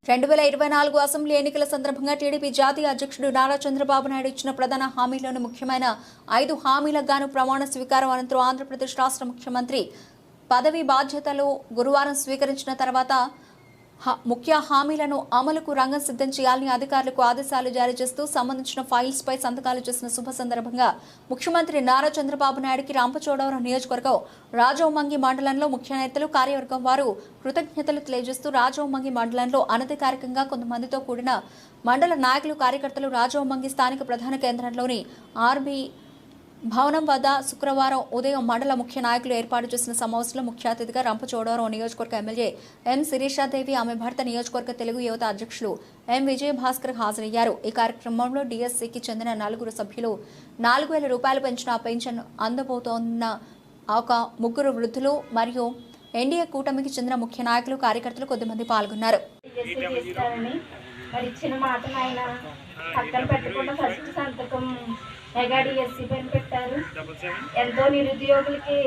2024 assembly ఎన్నికల సందర్భంగా TDP జాతీయ అధ్యక్షుడు నారా చంద్రబాబు నాయుడు ఇచ్చిన ప్రధాన హామీలను ముఖ్యమైన 5 హామీలకు గాను ప్రమాణ స్వీకారం అనంతరం ఆంధ్రప్రదేశ్ రాష్ట్ర ముఖ్యమంత్రి పదవి బాధ్యతలు గురువారం స్వీకరించిన తర్వాత ముఖ్య హామీలను అమలుకు రంగం సిద్ధం చేయాలని అధికారులకు ఆదేశాలు జారీ చేస్తూ సంబంధించిన ఫైల్స్ పై సంతకాలు చేసిన శుభ సందర్భంగా ముఖ్యమంత్రి నారా చంద్రబాబు నాయుడుకి రాంపచోడవరం నియోజకవర్గం రాజవమంగి మండలంలో ముఖ్య నేతలు కార్యవర్గం వారు కృతజ్ఞతలు తెలియజేస్తూ రాజవమంగి మండలంలో అనధికారికంగా కొంతమందితో కూడిన మండల నాయకులు కార్యకర్తలు రాజవమంగి స్థానిక ప్రధాన కేంద్రంలోని ఆర్బీ భవనం వద్ద శుక్రవారం ఉదయం మండల ముఖ్య నాయకులు ఏర్పాటు చేసిన సమావేశంలో ముఖ్య అతిథిగా రంపచోడవరం నియోజకవర్గ ఎమ్మెల్యే ఎం శిరీషాదేవి ఆమె భర్త నియోజకవర్గ తెలుగు యువత అధ్యక్షులు ఎం విజయభాస్కర్ హాజరయ్యారు. ఈ కార్యక్రమంలో డిఎస్సికి చెందిన 4 సభ్యులు 4,000 రూపాయలు పెంచిన పెన్షన్ అందబోతోన్న ఒక 3 వృద్ధులు మరియు ఎన్డీఏ కూటమికి చెందిన ముఖ్య నాయకులు కార్యకర్తలు కొద్దిమంది పాల్గొన్నారు. మెగాడిఎస్సీ పైన పెట్టారు. ఎంతో నిరుద్యోగులకి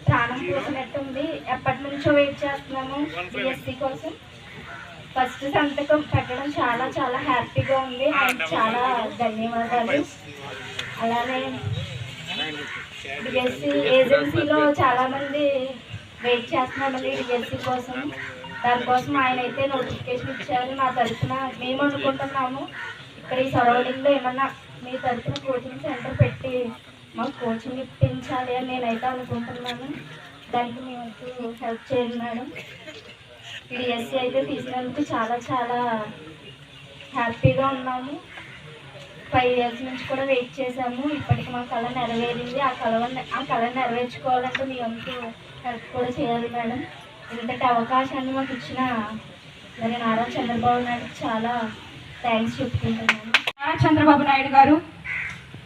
ప్రాణం పోసినట్టుంది. ఎప్పటి నుంచో వెయిట్ చేస్తున్నాము డిఎస్సీ కోసం. ఫస్ట్ సంతకం పెట్టడం చాలా చాలా హ్యాపీగా ఉంది. ఆయనకు చాలా ధన్యవాదాలు. అలానే డిఎస్సీ ఏజెన్సీలో చాలామంది వెయిట్ చేస్తున్నామండి డిఎస్సీ కోసం. దానికోసం ఆయన అయితే నోటిఫికేషన్ ఇచ్చారు. నా తరఫున మేము అనుకుంటున్నాము ఇక్కడ ఈ సరౌండింగ్లో ఏమన్నా మీ తరఫున కోచింగ్ సెంటర్ పెట్టి మాకు కోచింగ్ ఇప్పించాలి అని నేనైతే అనుకుంటున్నాను. దానికి మేము హెల్ప్ చేయండి మేడం. డిఎస్సీ అయితే తీసినందుకు చాలా చాలా హ్యాపీగా ఉన్నాము. 5 ఇయర్స్ నుంచి కూడా వెయిట్ చేసాము. ఇప్పటికి మా కళ నెరవేరింది. ఆ కళ నెరవేర్చుకోవాలంటే మీ వంతు హెల్ప్ కూడా చేయాలి మేడం. ఇంతటి అవకాశాన్ని మాకు ఇచ్చిన మరి నారా చంద్రబాబు నాయుడు చాలా థ్యాంక్స్ చెప్పుకుంటున్నాను. నారా చంద్రబాబు నాయుడు గారు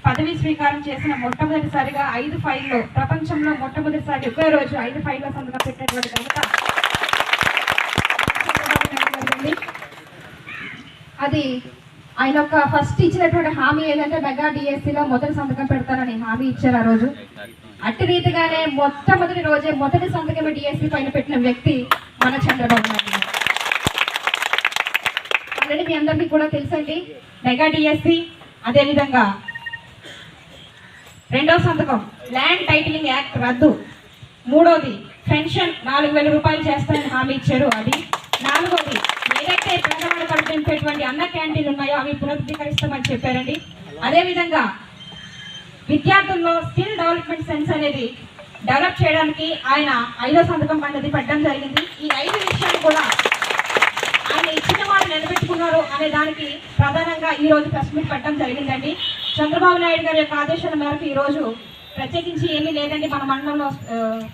పదవి స్వీకారం చేసిన మొట్టమొదటిసారిగా 5 ఫైల్లో ప్రపంచంలో మొట్టమొదటిసారి ఒకే రోజు 5 ఫైల్లో సంతకం పెట్టినటువంటి ఘనత చంద్రబాబు నాయుడు గారు. అది ఆయన ఒక ఫస్ట్ ఇచ్చినటువంటి హామీ ఏంటంటే మెగా డిఎస్సీలో మొదటి సంతకం పెడతారని హామీ ఇచ్చారు ఆ రోజు. అట్టి రీతిగానే మొట్టమొదటి రోజే మొదటి సంతకం డిఎస్సీ పైన పెట్టిన వ్యక్తి మన చంద్రబాబు నాయుడు గారు. ఆల్రెడీ మీ అందరికీ కూడా తెలుసండి మెగా డిఎస్సీ. అదేవిధంగా 2వ సంతకం ల్యాండ్ టైటిలింగ్ యాక్ట్ రద్దు. 3వది పెన్షన్ 4,000 రూపాయలు చేస్తారని హామీ ఇచ్చారు. అది 4వది ఏదైతే పేదవాళ్ళు కల్పించేటువంటి అన్న క్యాంటీన్లు ఉన్నాయో అవి పునరుద్ధీకరిస్తామని చెప్పారండి. అదేవిధంగా విద్యార్థుల్లో స్కిల్ డెవలప్మెంట్ సెన్స్ అనేది డెవలప్ చేయడానికి ఆయన 5వ సంతకం అనేది పెట్టడం జరిగింది. ఈ 5 విషయాలు కూడా ఆయన ఇచ్చిన వాళ్ళు నిలబెట్టుకున్నారు అనే దానికి ప్రధానంగా ఈ రోజు ప్రెస్ మీట్ పెట్టడం జరిగిందండి. చంద్రబాబు నాయుడు గారి యొక్క ఆదేశాల మేరకు ఈ రోజు ప్రత్యేకించి ఏమీ లేదండి. మన మండలంలో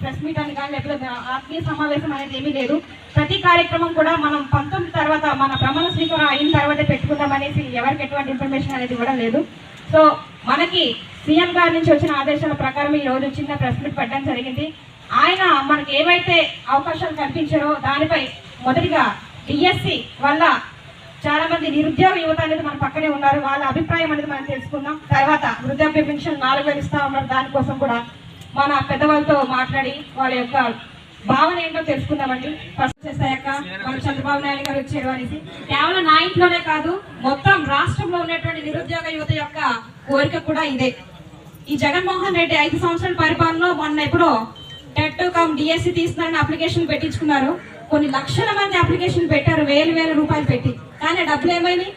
ప్రెస్ మీట్ అని కానీ లేకపోతే ఆత్మీయ సమావేశం అనేది ఏమీ లేదు. ప్రతి కార్యక్రమం కూడా మనం 19 తర్వాత మన ప్రమాణ స్వీకారం అయిన తర్వాతే పెట్టుకుందాం అనేసి ఎవరికి ఎటువంటి ఇన్ఫర్మేషన్ అనేది ఇవ్వడం లేదు. సో మనకి సీఎం గారి నుంచి వచ్చిన ఆదేశాల ప్రకారం ఈ రోజు చిన్న ప్రెస్ మీట్ పెట్టడం జరిగింది. ఆయన మనకి ఏవైతే అవకాశాలు కల్పించారో దానిపై మొదటిగా డిఎస్సీ వల్ల చాలా మంది నిరుద్యోగ యువత అనేది మన పక్కనే ఉన్నారు. వాళ్ళ అభిప్రాయం అనేది మనం తెలుసుకుందాం. తర్వాత వృద్ధాప్య పెన్షన్ 4,000 ఇస్తా ఉన్నారు. దానికోసం కూడా మన పెద్దవాళ్ళతో మాట్లాడి వాళ్ళ యొక్క భావన ఏంటో తెలుసుకుందామండి. ఫస్ట్ చేస్తాయక్క మన చంద్రబాబు నాయుడు గారు వచ్చారు అనేసి కేవలం నా ఇంట్లోనే కాదు మొత్తం రాష్ట్రంలో ఉన్నటువంటి నిరుద్యోగ యువత యొక్క కోరిక కూడా ఇదే. ఈ జగన్మోహన్ రెడ్డి 5 సంవత్సరాల పరిపాలనలో మొన్న ఎప్పుడో టెట్ కమ్ డిఎస్సీ తీస్తున్నారని అప్లికేషన్ పెట్టించుకున్నారు. కొన్ని లక్షల మంది అప్లికేషన్ పెట్టారు, 1,000 రూపాయలు పెట్టి. కానీ డబ్బులు ఏమైనాయి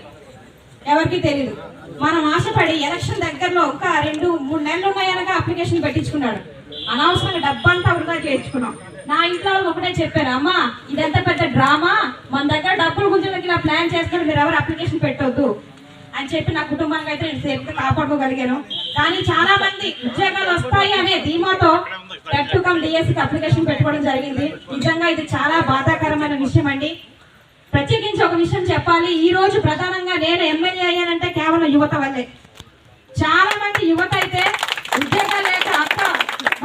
ఎవరికి తెలియదు. మనం ఆశపడి ఎలక్షన్ దగ్గరలో ఒక 2-3 నెలలు ఉన్నాయనగా అప్లికేషన్ పెట్టించుకున్నాడు. అనవసరంగా డబ్బంతా వృధా చేయించుకున్నాం. నా ఇంట్లో ఒకటే చెప్పారు, అమ్మా ఇదంతా పెద్ద డ్రామా, మన దగ్గర డబ్బులు గురించి ఇలా ప్లాన్ చేస్తున్నాడు, మీరు ఎవరు అప్లికేషన్ పెట్టొద్దు అని చెప్పి నా కుటుంబానికి అయితే నేను సేఫ్గా కాపాడుకోగలిగాను. కానీ చాలా మంది ఉద్యోగాలు వస్తాయి అనే ధీమాతో టెట్ కమ్ డిఎస్సీకి అప్లికేషన్ పెట్టుకోవడం జరిగింది. నిజంగా ఇది చాలా బాధాకరమైన విషయం అండి. ప్రత్యేకించి ఒక విషయం చెప్పాలి. ఈ రోజు ప్రధానంగా నేను ఎమ్మెల్యే అయ్యానంటే కేవలం యువత వల్లే. చాలా మంది యువత అయితే ఉద్యోగాలు లేక అక్క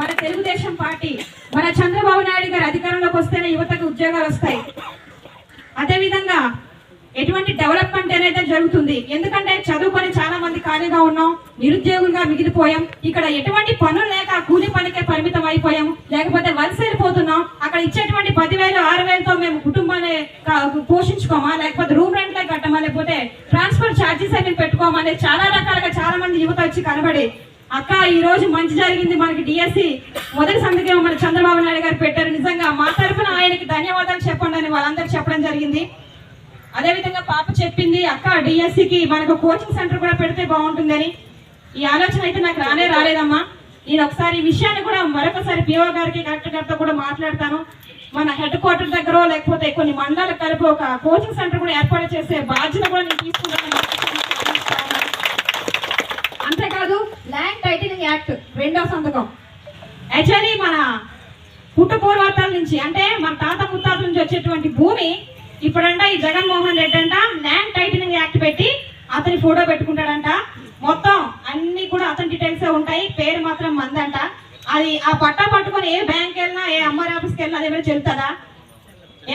మన తెలుగుదేశం పార్టీ మన చంద్రబాబు నాయుడు గారు అధికారంలోకి వస్తేనే యువతకు ఉద్యోగాలు వస్తాయి. అదేవిధంగా ఎటువంటి డెవలప్మెంట్ అనేది జరుగుతుంది. ఎందుకంటే చదువుకొని చాలా మంది ఖాళీగా ఉన్నాం, నిరుద్యోగులుగా మిగిలిపోయాం. ఇక్కడ ఎటువంటి పనులు లేక కూలి పనికే పరిమితం అయిపోయాం, లేకపోతే వలస వెళ్ళిపోతున్నాం. అక్కడ ఇచ్చేటువంటి 10,000 6,000తో మేము కుటుంబాన్ని పోషించుకోమా, లేకపోతే రూమ్ రెంట్లే కట్టమా, లేకపోతే ట్రాన్స్పోర్ట్ ఛార్జెస్ అవి పెట్టుకోమా అనేది చాలా రకాలుగా చాలా మంది యువత వచ్చి కనబడి అక్క ఈ రోజు మంచి జరిగింది, మనకి డిఎస్సి మొదటి సంతకం మన చంద్రబాబు నాయుడు గారు పెట్టారు, నిజంగా మా తరఫున ఆయనకి ధన్యవాదాలు చెప్పండి అని వాళ్ళందరూ చెప్పడం జరిగింది. అదేవిధంగా పాప చెప్పింది, అక్క డిఎస్సికి మనకు కోచింగ్ సెంటర్ కూడా పెడితే బాగుంటుందని. ఈ ఆలోచన అయితే నాకు రాలేదమ్మా. నేను ఒకసారి ఈ విషయాన్ని కూడా మరొకసారి పిఓ గారికి కలెక్టర్ గారితో కూడా మాట్లాడతాను. మన హెడ్ క్వార్టర్ దగ్గర లేకపోతే కొన్ని మండలాలకు కలిపి ఒక కోచింగ్ సెంటర్ కూడా ఏర్పాటు చేసే బాధ్యత కూడా నేను తీసుకుంటాను. అంతేకాదు ల్యాండ్ టైటిలింగ్ యాక్ట్ 2వ సంతకం యాక్చువల్లీ మన పుట్టపూర్వతాల నుంచి అంటే మన తాత ముత్తాతల నుంచి వచ్చేటువంటి భూమి ఇప్పుడంట ఈ జగన్మోహన్ రెడ్డి అంట ల్యాండ్ టైటిలింగ్ యాక్ట్ పెట్టి అతని ఫోటో పెట్టుకుంటాడంట. మొత్తం అన్ని కూడా అతని డీటెయిల్స్ ఉంటాయి, పేరు మాత్రం మందంట. అది ఆ పట్టా పట్టుకొని ఏ బ్యాంక్ వెళ్ళినా ఏ అమ్మాయి ఆఫీస్కి వెళ్ళినా అదేమైనా చెల్లుతుందా?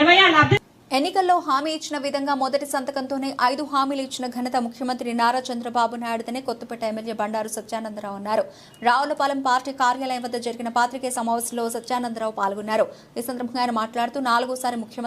ఏమయ్యా లబ్ధి ఎన్నికల్లో హామీ ఇచ్చిన విధంగా మొదటి సంతకంతోనే 5 హామీలు ఇచ్చిన ఘనత ముఖ్యమంత్రి నారా చంద్రబాబు నాయుడుదనే కొత్తపేట ఎమ్మెల్యే బండారు సత్యానందరావు అన్నారు. రావులపాలెం పార్టీ కార్యాలయం వద్ద జరిగిన పాత్రికేయ సమావేశంలో సత్యానందరావు పాల్గొన్నారు. ఈ సందర్భంగా ఆయన మాట్లాడుతూ 4వ సారి ముఖ్యమంత్రి